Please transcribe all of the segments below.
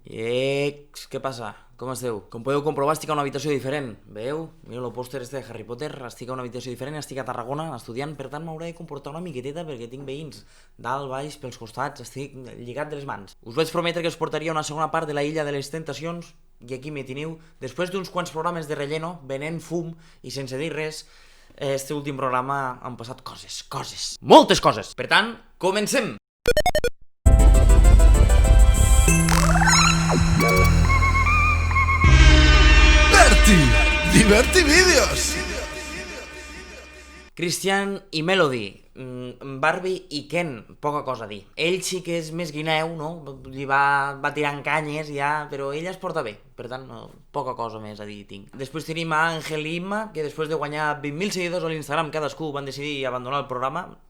Què passa? Com esteu? Com podeu comprovar, estic a una habitació diferent. Veieu? Mireu el pòster este de Harry Potter, estic a una habitació diferent, estic a Tarragona estudiant, per tant m'hauré de comportar una miqueteta perquè tinc veïns dalt, baix, pels costats, estic lligat de les mans. Us vaig prometre que us portaria una segona part de la Illa de les Tentacions i aquí me teniu, després d'uns quants programes de relleno, venent fum i sense dir res. Este últim programa han passat coses, moltes coses. Per tant, comencem! Diverti Vídeos. Christian i Melody, Barbie i Ken, poca cosa a dir. Ell sí que és més guineu, no? Li va tirant canyes ja, però ella es porta bé, per tant, poca cosa més a dir tinc. Després tenim a Ángel i Imma, que després de guanyar 20.000 seguidors a l'Instagram cadascú van decidir abandonar el programa,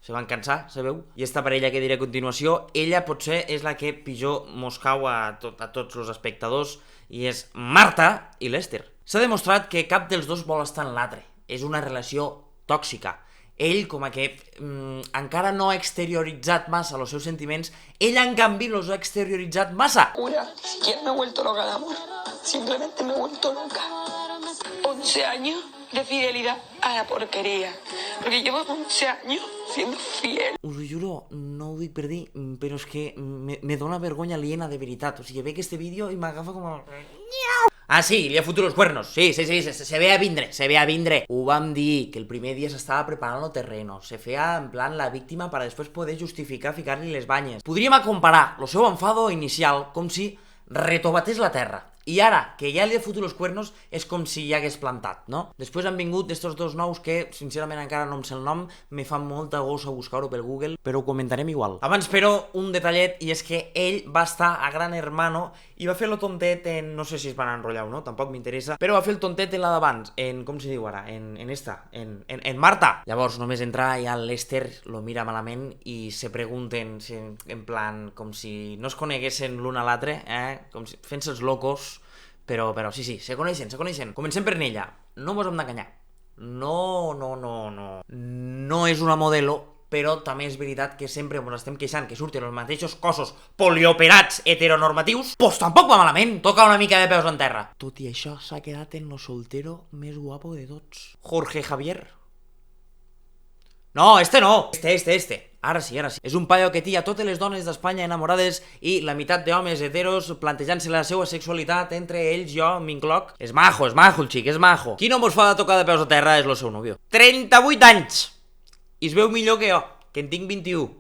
se van cansar, sabeu? I esta parella que diré a continuació, ella potser és la que pitjor mos cau a tots els espectadors, i és Marta i Lester. S'ha demostrat que cap dels dos vol estar en l'altre. És una relació tòxica. Ell, com a que encara no ha exterioritzat massa els seus sentiments, ella, en canvi, los ha exterioritzat massa. Una, siquiera me he vuelto loca de amor. Simplemente me he vuelto loca. 11 años de fidelidad a la porquería. Porque llevo 11 años siendo fiel. Us ho juro, no ho dic per dir, però és que me dona vergonya aliena de veritat. O sigui, veig este vídeo i m'agafa com a... Ah, sí, li ha fotut los cuernos. Sí, se ve a vindre. Ho vam dir, que el primer dia s'estava preparant el terreno. Se feia en plan la víctima para després poder justificar ficar-li les banyes. Podríem comparar el seu enfado inicial com si retobatés la terra. I ara, que ja li ha fotut los cuernos, és com si ja hagués plantat, no? Després han vingut estos dos nous que, sincerament, encara no em sé el nom, me fa molta gossa buscar-ho pel Google, però ho comentarem igual. Abans, però, un detallet, i és que ell va estar a Gran Hermano i va fer el tontet en... no sé si es van enrotllar o no, tampoc m'interessa, però va fer el tontet en la d'abans, en... com se diu ara? En Marta! Llavors, només entrar i el Lester lo mira malament i se pregunten, en plan, com si no es coneguessin l'un a l'altre, com si fent-se els locos. Però sí, se coneixen. Comencem per ella. No mos hem d'enganyar. No és una modelo, però també és veritat que sempre ens estem queixant que surten els mateixos cossos polioperats heteronormatius, pues tampoc va malament, toca una mica de peus en terra. Tot i això, s'ha quedat en lo soltero més guapo de tots. Jorge Javier. No, este no. Este. Ara sí. És un paio que té a totes les dones d'Espanya enamorades i la meitat d'homes heteros plantejant-se la seva sexualitat, entre ells jo m'incloc. És majo el xic, és majo. Qui no mos fa de tocar de peus a terra és el seu nòvio. 38 anys! I es veu millor que jo, que en tinc 21.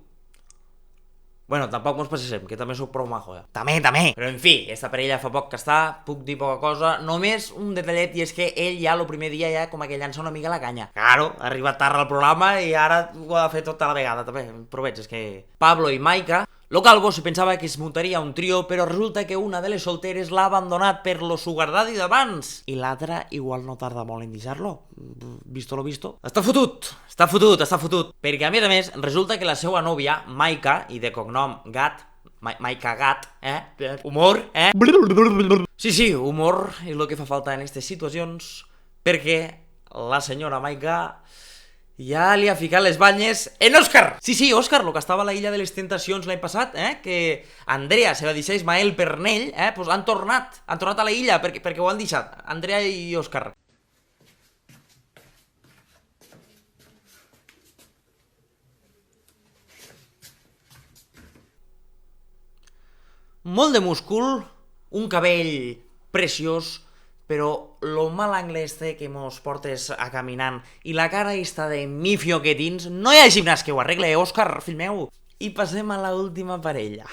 Bueno, tampoc mos passem, que també sóc prou majo, També. Però, en fi, esta parella fa poc que està, puc dir poca cosa. Només un detallet, i és que ell ja, el primer dia, ja com que llança una mica la canya. Claro, ha arribat tard al programa i ara ho ha de fer tota la vegada, també. Però veig, és que... Pablo i Maika... Lo Calvo se pensava que es muntaria un trio, però resulta que una de les solteres l'ha abandonat per lo sugar daddy d'abans. I l'altra igual no tarda molt en deixar-lo. Visto lo visto. Està fotut. Perquè, a més, resulta que la seva nòvia, Maika, i de cognom Gat, Maika Gat, humor, Sí, humor és el que fa falta en aquestes situacions, perquè la senyora Maika... ja li ha ficat les banyes en Òscar! Sí, Òscar, el que estava a la Illa de les Tentacions l'any passat, que Andrea se va deixar Ismael Pernell, pues han tornat a la illa, perquè ho han deixat, Andrea i Òscar. Molt de múscul, un cabell preciós, però lo mal angle este que mos portes a caminant i la cara esta de mifio que tins, no hi ha gimnàs que ho arregle, Òscar, fill meu. I passem a la última parella.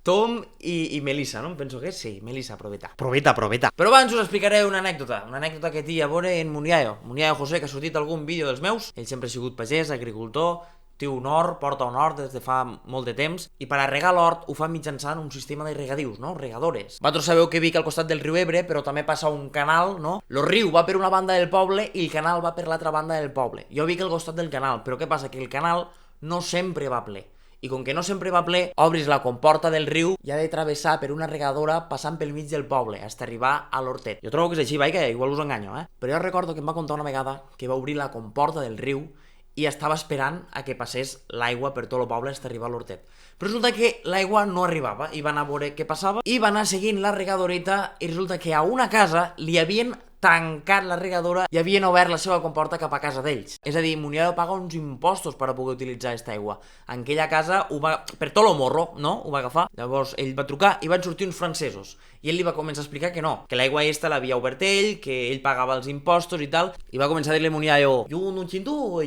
Tom i Melissa, no? Em penso que és? Sí, Melissa, proveta. Però abans us explicaré una anècdota que té a veure en Muniayo José, que ha sortit algun vídeo dels meus. Ell sempre ha sigut pagès, agricultor, té un hort, porta un hort des de fa molt de temps, i per a regar l'hort ho fa mitjançant un sistema de regadius, no? Regadores. Vosaltres sabeu que Vic al costat del riu Ebre, però també passa un canal, no? El riu va per una banda del poble i el canal va per l'altra banda del poble. Jo vic al costat del canal, però què passa? Que el canal no sempre va ple. I com que no sempre va ple, obris la comporta del riu i ha de travessar per una regadora passant pel mig del poble, fins a arribar a l'hortet. Jo trobo que és així, que igual us enganyo, Però jo recordo que em va contar una vegada que va obrir la comporta del riu i estava esperant a que passés l'aigua per tot el poble fins a arribar a l'hortet. Però resulta que l'aigua no arribava i va anar a veure què passava i va anar seguint la regadoreta i resulta que a una casa li havien tancat la regadora i havien obert la seva comporta cap a casa d'ells. És a dir, m'hi ha de pagar uns impostos per a poder utilitzar aquesta aigua. En aquella casa, per tot el morro, no? Ho va agafar. Llavors ell va trucar i van sortir uns francesos. I ell li va començar a explicar que no, que l'aigua aquesta l'havia obert ell, que ell pagava els impostos i tal. I va començar a dir-li a Muniayo, yo no entiendo,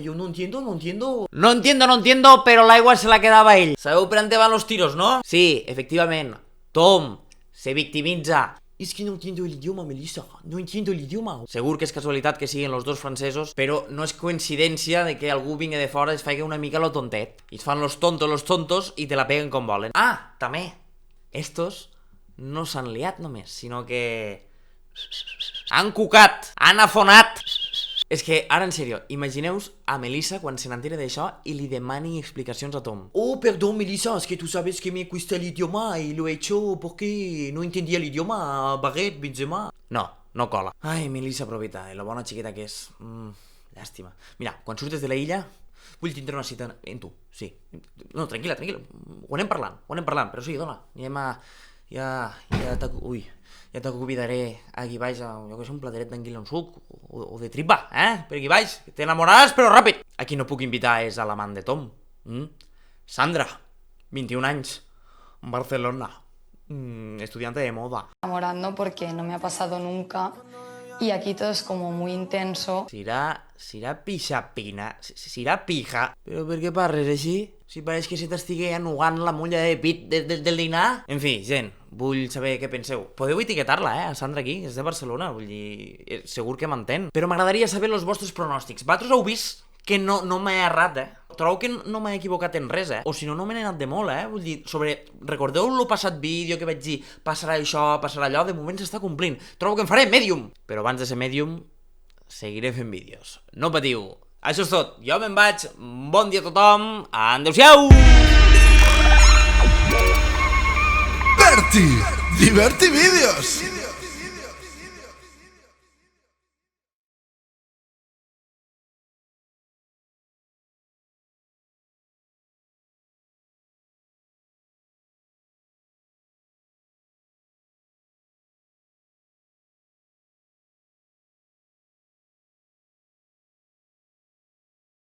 pero l'aigua se la quedava ell. Sabeu per on van los tiros, no? Sí, efectivament. Tom se victimitza. És que no entiendo el idioma, Melissa, no entiendo el idioma. Segur que és casualitat que siguin els dos francesos, però no és coincidència de que algú vingui de fora i es faci una mica lo tontet. I es fan los tontos i te la peguen com volen. Ah, també, estos no s'han liat només, sinó que han cucat, han afonat. És que, ara en sèrio, imagineu-vos a Melissa quan se n'entera d'això i li demani explicacions a Tom. Oh, perdón, Melissa, es que tú sabes que me cuesta el idioma y lo he hecho porque no entendía el idioma, baguette, Benzema. No cola. Ai, Melissa, provita, la bona xiqueta que és. Llàstima. Mira, quan surtes de la illa, vull tindre una cita en tu, sí. No, tranquil·la, ho anem parlant, però sí, dona, anem a... Ja te convidaré aquí baix a un plateret d'anguila amb suc o de tripa, per aquí baix, que t'enamoraràs però ràpid. A qui no puc invitar és a l'amant de Tom, Sandra, 21 anys, Barcelona, estudiante de moda. Enamorando porque no me ha pasado nunca y aquí todo es como muy intenso. Serà pixapina, serà pija. Però per què parles així? Si pareix que se t'estigui anugant la mulla de pit del dinar. En fi, gent, vull saber què penseu. Podeu etiquetar-la, a Sandra aquí, és de Barcelona, vull dir, segur que m'entén. Però m'agradaria saber els vostres pronòstics. Vosaltres heu vist que no m'he errat, Trobo que no m'he equivocat en res, O si no, no m'he anat de molt, Vull dir, recordeu el passat vídeo que vaig dir passarà això, passarà allò, de moment s'està complint. Trobo que en faré Medium. Però abans de ser Medium, seguiré fent vídeos. No patiu. Això és tot. Jo me'n vaig. Bon dia a tothom. Adéu-siau! Berti, Diverti Vídeos.